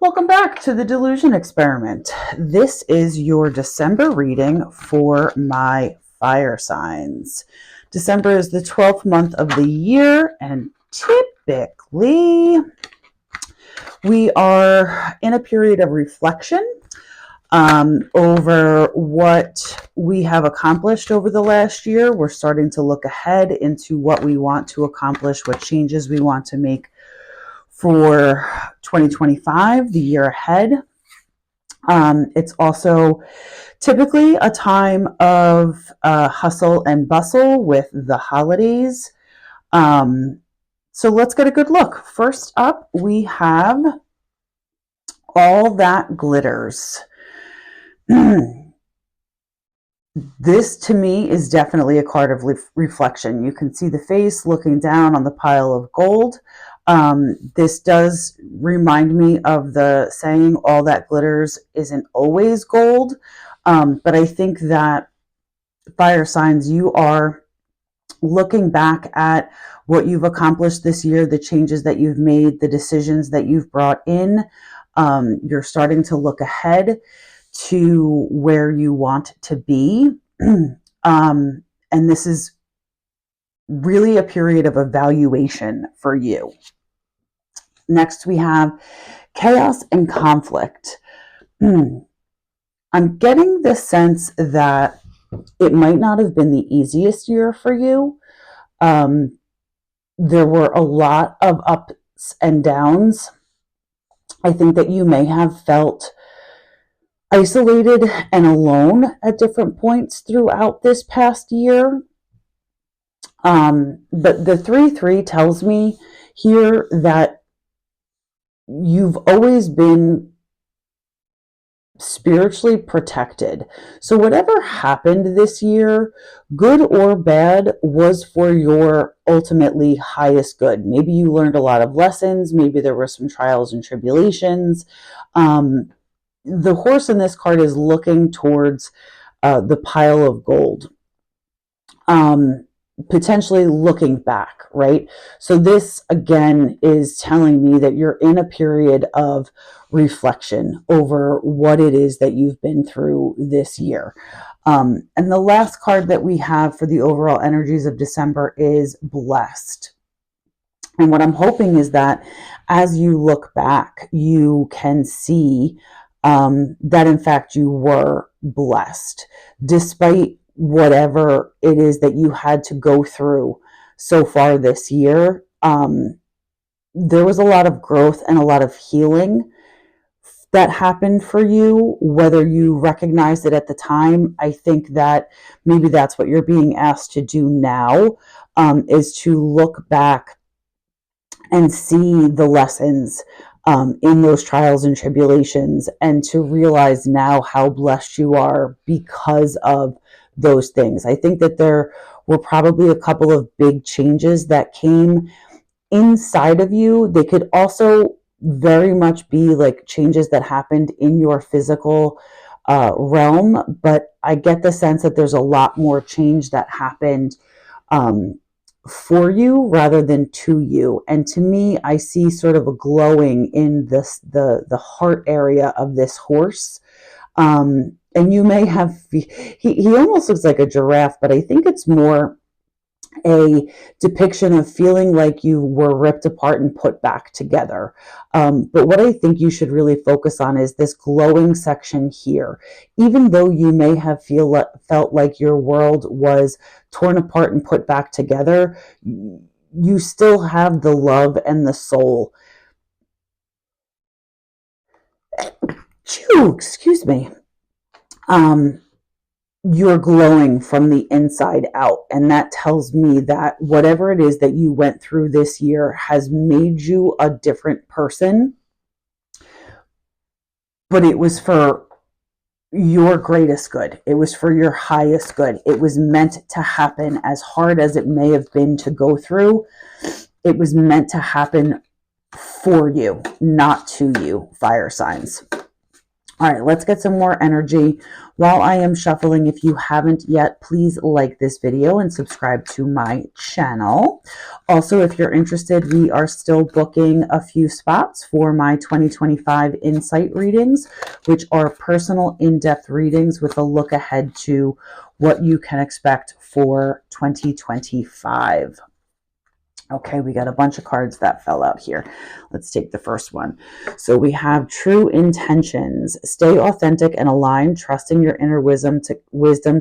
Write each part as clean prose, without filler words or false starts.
Welcome back to the Delusion Experiment. This is your December reading for my fire signs. December is the 12th month of the year, and typically we are in a period of reflection over what we have accomplished over the last year. We're starting to look ahead into what we want to accomplish, what changes we want to make for 2025, the year ahead. It's also typically a time of hustle and bustle with the holidays. So let's get a good look. First up, we have All That Glitters. This to me is definitely a card of reflection. You can see the face looking down on the pile of gold. This does remind me of the saying, all that glitters isn't always gold. But I think that fire signs, you are looking back at what you've accomplished this year, the changes that you've made, the decisions that you've brought in. You're starting to look ahead to where you want to be. And this is really a period of evaluation for you. Next, we have Chaos and Conflict. I'm getting the sense that it might not have been the easiest year for you. There were a lot of ups and downs. I think that you may have felt isolated and alone at different points throughout this past year. But the 3-3 tells me here that you've always been spiritually protected. So whatever happened this year, good or bad, was for your ultimately highest good. Maybe you learned a lot of lessons. Maybe there were some trials and tribulations. The horse in this card is looking towards the pile of gold, potentially looking back, right? So this again is telling me that you're in a period of reflection over what it is that you've been through this year. And the last card that we have for the overall energies of December is Blessed. And what I'm hoping is that as you look back, you can see that in fact you were blessed, despite whatever it is that you had to go through so far this year. There was a lot of growth and a lot of healing that happened for you, whether you recognized it at the time. I think that maybe that's what you're being asked to do now, is to look back and see the lessons in those trials and tribulations, and to realize now how blessed you are because of those things. I think that there were probably a couple of big changes that came inside of you. They could also very much be like changes that happened in your physical realm, but I get the sense that there's a lot more change that happened for you rather than to you. And to me, I see sort of a glowing in this the heart area of this horse. And you may have, he almost looks like a giraffe, but I think it's more a depiction of feeling like you were ripped apart and put back together. But what I think you should really focus on is this glowing section here. Even though you may have felt like your world was torn apart and put back together, you still have the love and the soul. Excuse me. You're glowing from the inside out. And that tells me that whatever it is that you went through this year has made you a different person. But it was for your greatest good. It was for your highest good. It was meant to happen. As hard as it may have been to go through, it was meant to happen for you, not to you, fire signs. All right, let's get some more energy. While I am shuffling, if you haven't yet, please like this video and subscribe to my channel. Also, if you're interested, we are still booking a few spots for my 2025 insight readings, which are personal in-depth readings with a look ahead to what you can expect for 2025. Okay, we got a bunch of cards that fell out here. Let's take the first one. So we have true intentions. Stay authentic and aligned, trusting your inner wisdom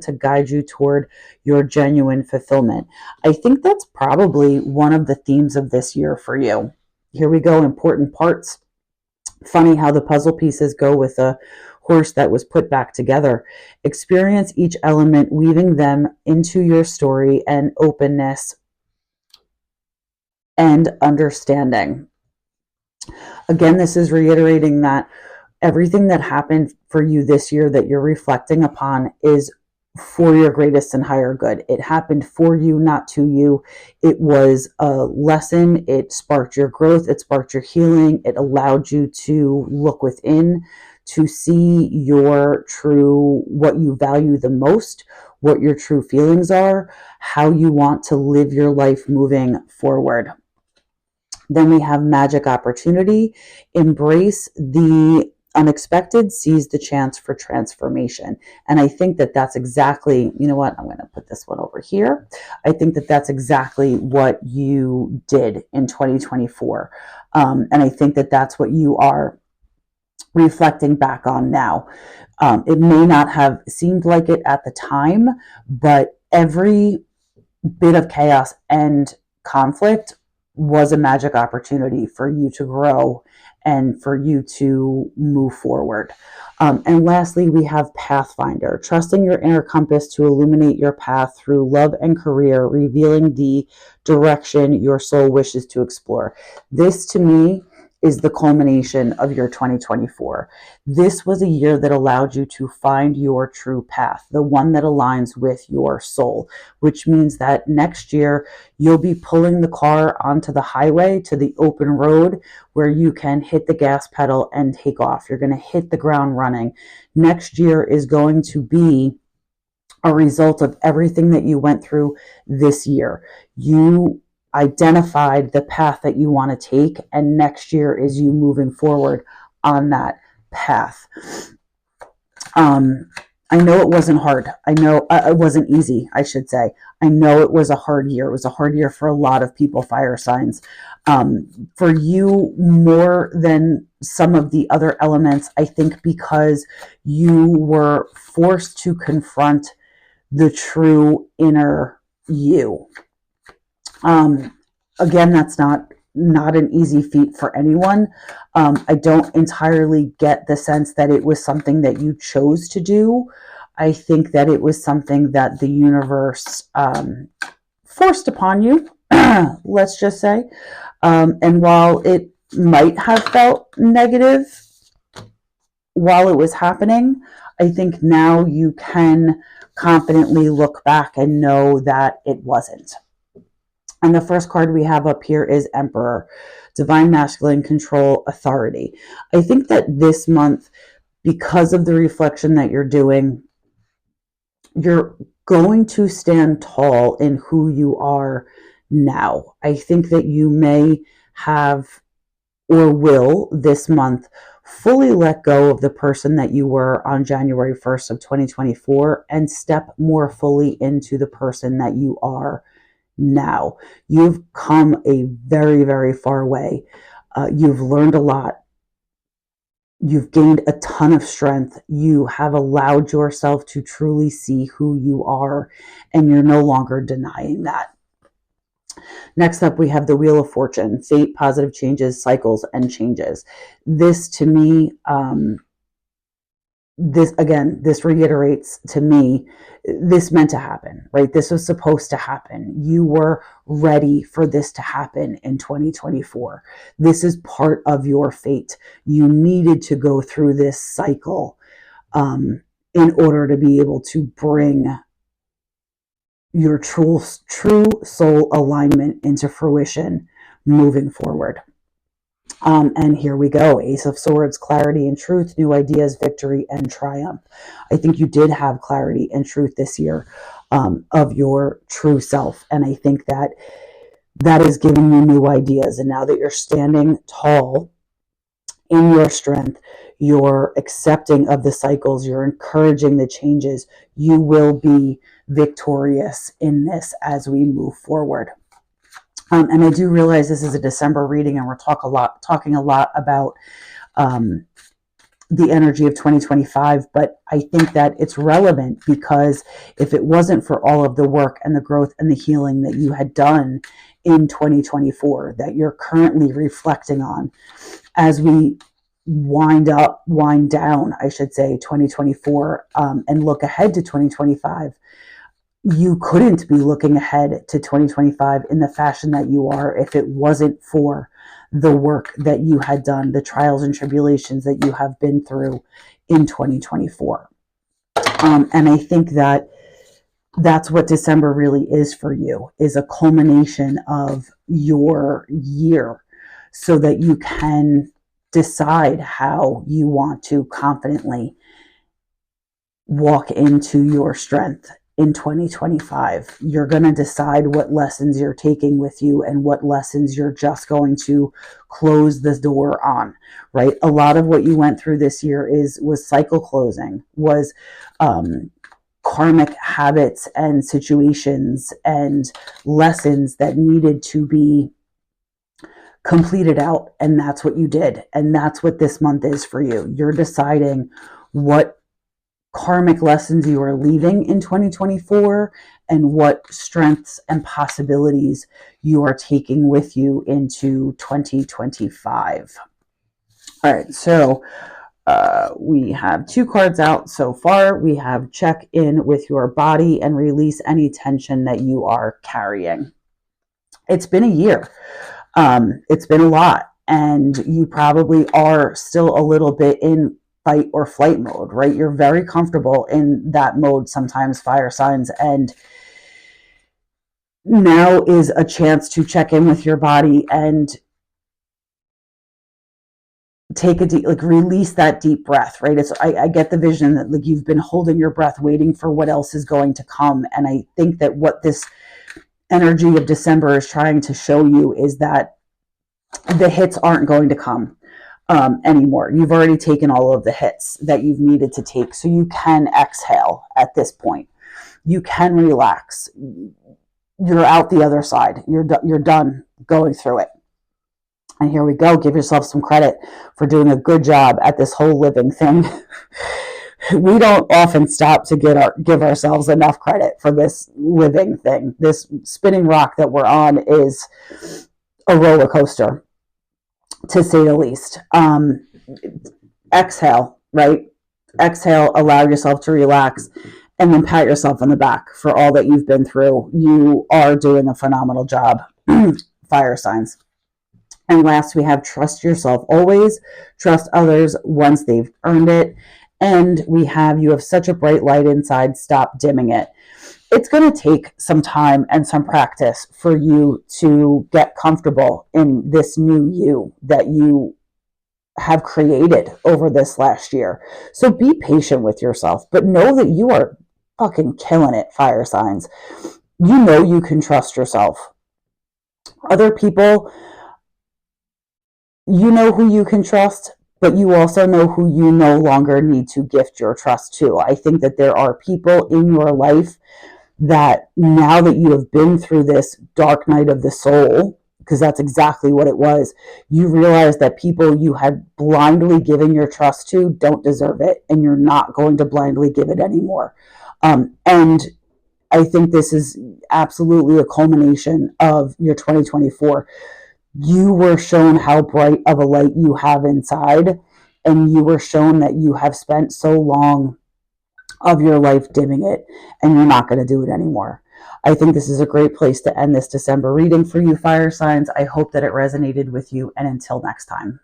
to guide you toward your genuine fulfillment. I think that's probably one of the themes of this year for you. Here we go, important parts. Funny how the puzzle pieces go with a horse that was put back together. Experience each element, weaving them into your story, and openness and understanding. Again, this is reiterating that everything that happened for you this year that you're reflecting upon is for your greatest and higher good. It happened for you, not to you. It was a lesson. It sparked your growth. It sparked your healing. It allowed you to look within, to see your true, what you value the most, what your true feelings are, how you want to live your life moving forward. Then we have magic opportunity. Embrace the unexpected, seize the chance for transformation. And I think that that's exactly, you know what, I'm going to put this one over here. I think that that's exactly what you did in 2024. And I think that that's what you are reflecting back on now. It may not have seemed like it at the time, but every bit of chaos and conflict was a magic opportunity for you to grow and for you to move forward. And lastly, we have Pathfinder, trusting your inner compass to illuminate your path through love and career, revealing the direction your soul wishes to explore. This to me is the culmination of your 2024. This was a year that allowed you to find your true path, the one that aligns with your soul, which means that next year you'll be pulling the car onto the highway to the open road where you can hit the gas pedal and take off. You're going to hit the ground running. Next year is going to be a result of everything that you went through this year. You identified the path that you want to take, and next year is you moving forward on that path. I know it wasn't hard. I know it wasn't easy, I should say. I know it was a hard year. It was a hard year for a lot of people, fire signs. For you, more than some of the other elements, I think because you were forced to confront the true inner you. Again, that's not an easy feat for anyone. I don't entirely get the sense that it was something that you chose to do. I think that it was something that the universe forced upon you, let's just say. And while it might have felt negative while it was happening, I think now you can confidently look back and know that it wasn't. And the first card we have up here is Emperor, Divine Masculine Control, Authority. I think that this month, because of the reflection that you're doing, you're going to stand tall in who you are now. I think that you may have or will this month fully let go of the person that you were on January 1st of 2024 and step more fully into the person that you are now. You've come a very, very far way. You've learned a lot. You've gained a ton of strength. You have allowed yourself to truly see who you are, and you're no longer denying that. Next up, we have the Wheel of Fortune, fate, positive changes, cycles, and changes. This to me, this reiterates to me, this meant to happen, right? This was supposed to happen. You were ready for this to happen in 2024. This is part of your fate. You needed to go through this cycle in order to be able to bring your true soul alignment into fruition moving forward. And here we go. Ace of Swords, clarity and truth, new ideas, victory and triumph. I think you did have clarity and truth this year, of your true self. And I think that that is giving you new ideas. And now that you're standing tall in your strength, you're accepting of the cycles, you're encouraging the changes, you will be victorious in this as we move forward. And I do realize this is a December reading, and we're talking a lot about the energy of 2025, but I think that it's relevant because if it wasn't for all of the work and the growth and the healing that you had done in 2024, that you're currently reflecting on as we wind down, I should say, 2024, and look ahead to 2025, you couldn't be looking ahead to 2025 in the fashion that you are if it wasn't for the work that you had done, the trials and tribulations that you have been through in 2024. And I think that that's what December really is for you, is a culmination of your year so that you can decide how you want to confidently walk into your strength in 2025. You're going to decide what lessons you're taking with you and what lessons you're just going to close the door on, right? A lot of what you went through this year was cycle closing, was karmic habits and situations and lessons that needed to be completed out. And that's what you did. And that's what this month is for you. You're deciding what karmic lessons you are leaving in 2024 and what strengths and possibilities you are taking with you into 2025. All right, so we have 2 cards out so far. We have check in with your body and release any tension that you are carrying. It's been a year. It's been a lot, and you probably are still a little bit in fight or flight mode, right? You're very comfortable in that mode sometimes, fire signs, and now is a chance to check in with your body and take a deep, release that deep breath, right? I get the vision that you've been holding your breath, waiting for what else is going to come. And I think that what this energy of December is trying to show you is that the hits aren't going to come anymore. You've already taken all of the hits that you've needed to take. So you can exhale at this point. You can relax. You're out the other side. You're done going through it. And here we go. Give yourself some credit for doing a good job at this whole living thing. We don't often stop to give ourselves enough credit for this living thing. This spinning rock that we're on is a roller coaster, to say the least. Exhale, right? Exhale, allow yourself to relax, and then pat yourself on the back for all that you've been through. You are doing a phenomenal job. Fire signs. And last, we have trust yourself always, trust others once they've earned it. And we have, you have such a bright light inside, stop dimming it. It's going to take some time and some practice for you to get comfortable in this new you that you have created over this last year. So be patient with yourself, but know that you are fucking killing it, fire signs. You know you can trust yourself. Other people, you know who you can trust, but you also know who you no longer need to gift your trust to. I think that there are people in your life that now that you have been through this dark night of the soul, because that's exactly what it was, you realize that people you had blindly given your trust to don't deserve it, and you're not going to blindly give it anymore. And I think this is absolutely a culmination of your 2024. You were shown how bright of a light you have inside, and you were shown that you have spent so long of your life dimming it, and you're not going to do it anymore. I think this is a great place to end this December reading for you, fire signs. I hope that it resonated with you, and until next time.